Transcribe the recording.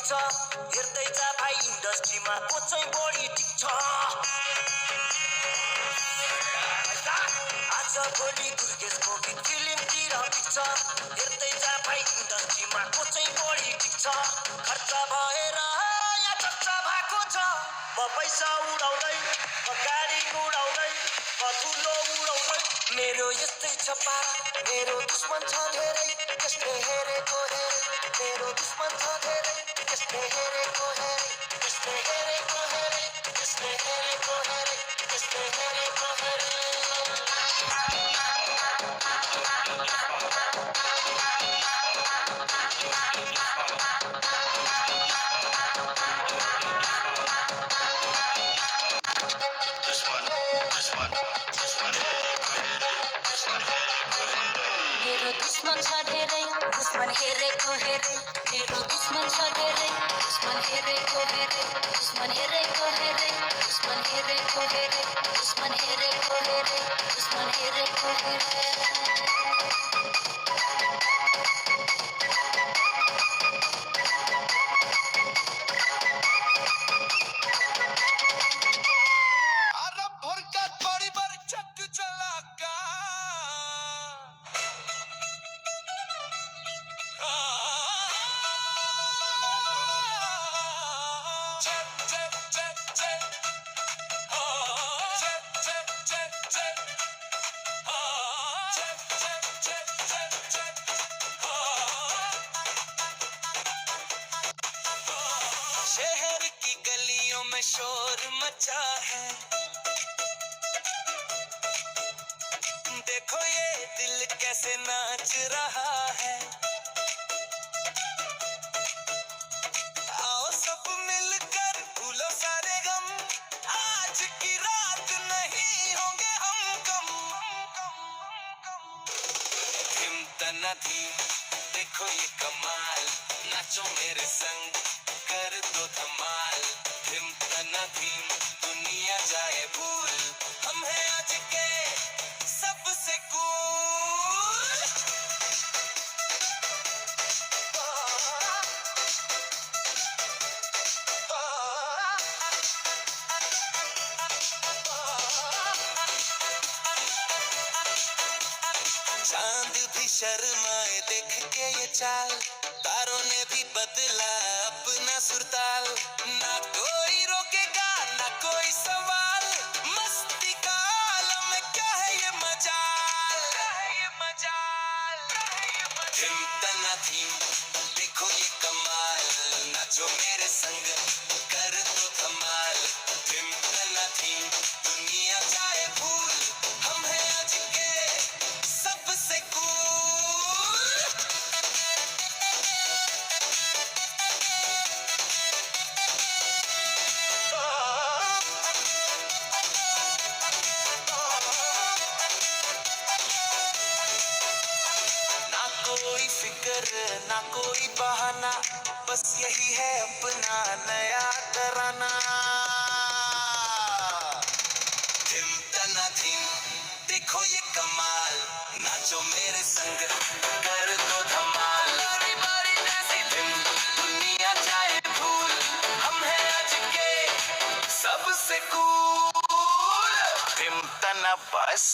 टिक्छ हेर्दै जा भाइ इन्डस्ट्रीमा को चाहिँ बढी टिक्छ आज भोलि दुर्गेश कोविद फिल्मतिर टिक्छ हेर्दै जा भाइ इन्डस्ट्रीमा को चाहिँ बढी टिक्छ खर्च भएर यहाँ चर्चा भएको छ पैसा उडाउँदै गाडी उडाउँदै ठुलो उडाउँदै मेरो यस्तै छ पारा मेरो दुश्मन छ धेरै त्यसले हेरेको हेरे मेरो दुश्मन छ धेरै त्यसले हेरेको हेरे त्यसले हेरेको हेरे त्यसले हेरेको हेरे त्यसले हेरेको हेरे मेरो दुश्मन छ धेरै दुश्मन हेरेको हेरे मेरो दुश्मन छ धेरै दुश्मन हेरेको हेरे दुश्मन हेरेको हेरे दुश्मन हेरेको हेरे दुश्मन हेरेको हेरे दुश्मन हेरेको हेरे शहर की गलियों में शोर मचा है देखो ये दिल कैसे नाच रहा है आओ सब मिलकर भूलो सारे गम आज की रात नहीं होंगे हम कम तना धीम देखो ये कमाल नाचो मेरे संग कर दो धमाल तना धीम दुनिया जाए भूल हम हैं आज के सबसे कूल चांद भी शर्माए देख के ये चाल तारों ने भी बदला अपना सुरताल ना कोई रोकेगा ना कोई सवाल मस्ती का आलम में क्या है ये मजाल धीम तना धीम देखो ये कमाल नाचो मेरे संग कर दो धमाल धीम तना धीम दुनिया जाए भूल हम हैं आज के सबसे कूल ना कोई फिक्र ना कोई बहाना बस यही है अपना नया तराना धीम तना धीम देखो ये कमाल नाचो मेरे संग कर दो धमाल धीम दुनिया जाए भूल हम हैं आज के सबसे कूल धीम तना बस